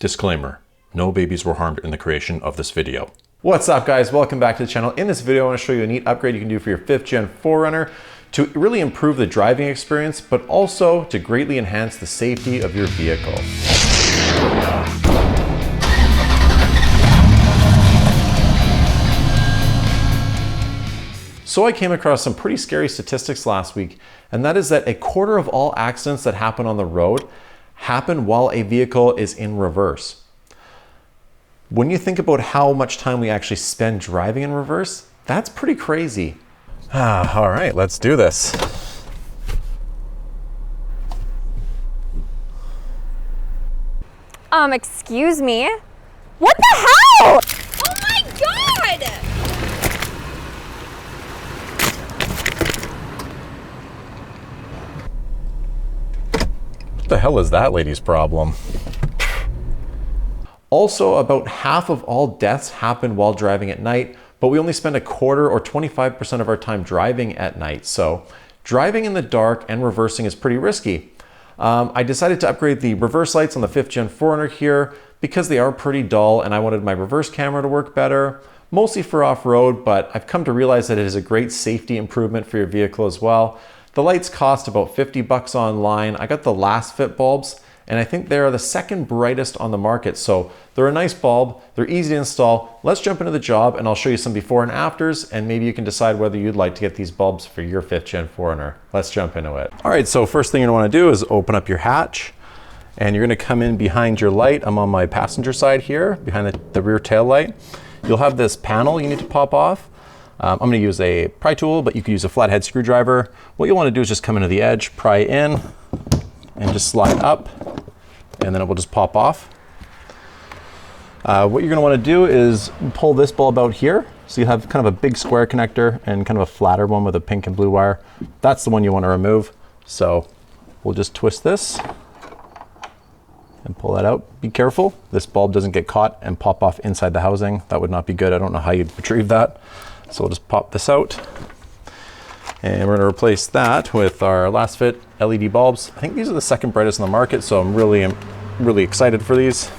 Disclaimer, no babies were harmed in the creation of this video. What's up guys, welcome back to the channel. In this video I want to show you a neat upgrade you can do for your 5th gen 4Runner to really improve the driving experience, but also to greatly enhance the safety of your vehicle. So I came across some pretty scary statistics last week, and that is that a quarter of all accidents that happen on the road happen while a vehicle is in reverse. When you think about how much time we actually spend driving in reverse, that's pretty crazy. All right, let's do this. Excuse me? What the hell? Oh my God! What the hell is that lady's problem? Also, about half of all deaths happen while driving at night, but we only spend a quarter or 25% of our time driving at night. So driving in the dark and reversing is pretty risky. I decided to upgrade the reverse lights on the 5th gen 4Runner here because they are pretty dull and I wanted my reverse camera to work better, mostly for off-road, but I've come to realize that it is a great safety improvement for your vehicle as well. The lights cost about 50 bucks online. I got the Lasfit bulbs, and I think they are the second brightest on the market. So they're a nice bulb, they're easy to install. Let's jump into the job and I'll show you some before and afters, and maybe you can decide whether you'd like to get these bulbs for your 5th gen 4Runner. Let's jump into it. All right, so first thing you're gonna wanna do is open up your hatch, and you're gonna come in behind your light. I'm on my passenger side here, behind the rear tail light. You'll have this panel you need to pop off. I'm gonna use a pry tool, but you could use a flathead screwdriver. What you'll wanna do is just come into the edge, pry in, and just slide up, and then it will just pop off. What you're gonna wanna do is pull this bulb out here. So you have kind of a big square connector and kind of a flatter one with a pink and blue wire. That's the one you wanna remove. So we'll just twist this and pull that out. Be careful, this bulb doesn't get caught and pop off inside the housing. That would not be good. I don't know how you'd retrieve that. So we'll just pop this out. And we're gonna replace that with our Lasfit LED bulbs. I think these are the second brightest in the market, so I'm really excited for these.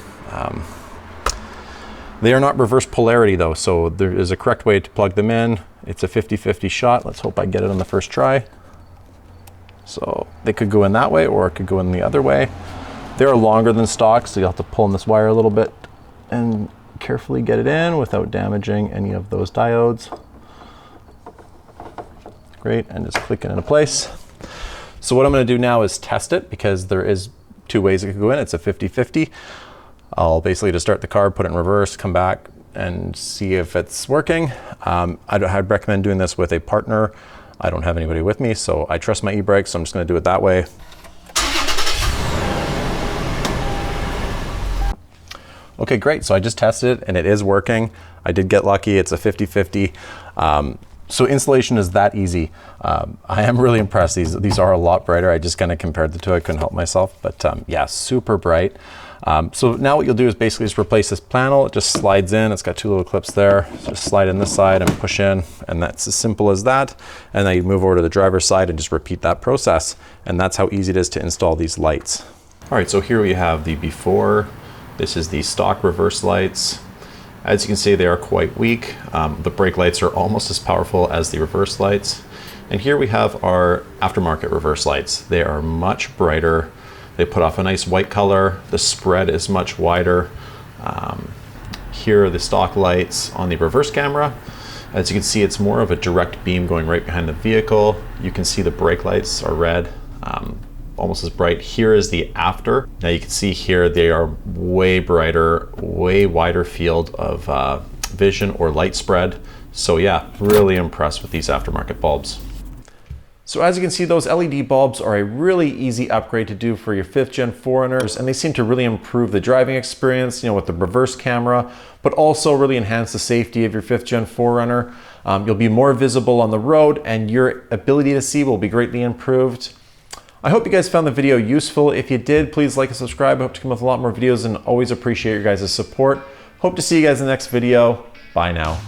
They are not reverse polarity though, so there is a correct way to plug them in. It's a 50-50 shot. Let's hope I get it on the first try. So they could go in that way or it could go in the other way. They're longer than stock, so you'll have to pull on this wire a little bit and carefully get it in without damaging any of those diodes. Great, and just click it into place. So what I'm gonna do now is test it because there is two ways it could go in. It's a 50-50. I'll basically just start the car, put it in reverse, come back and see if it's working. I'd recommend doing this with a partner. I don't have anybody with me, so I trust my e-brake, so I'm just gonna do it that way. Okay, great, so I just tested it and it is working. I did get lucky, it's a 50-50. So installation is that easy. I am really impressed. These are a lot brighter. I just kind of compared the two. I couldn't help myself, but yeah, super bright. So now what you'll do is basically just replace this panel. It just slides in. It's got two little clips there. Just slide in this side and push in, and that's as simple as that. And then you move over to the driver's side and just repeat that process. And that's how easy it is to install these lights. All right, so here we have the before. This is the stock reverse lights. As you can see, they are quite weak. The brake lights are almost as powerful as the reverse lights. And here we have our aftermarket reverse lights. They are much brighter. They put off a nice white color. The spread is much wider. Here are the stock lights on the reverse camera. As you can see, it's more of a direct beam going right behind the vehicle. You can see the brake lights are red. Almost as bright. Here is the after. Now you can see here they are way brighter, way wider field of vision or light spread. So yeah, really impressed with these aftermarket bulbs. So as you can see, those LED bulbs are a really easy upgrade to do for your 5th gen 4Runners, and they seem to really improve the driving experience, with the reverse camera, but also really enhance the safety of your 5th gen 4Runner. You'll be more visible on the road and your ability to see will be greatly improved. I hope you guys found the video useful. If you did, please like and subscribe. I hope to come with a lot more videos and always appreciate your guys' support. Hope to see you guys in the next video. Bye now.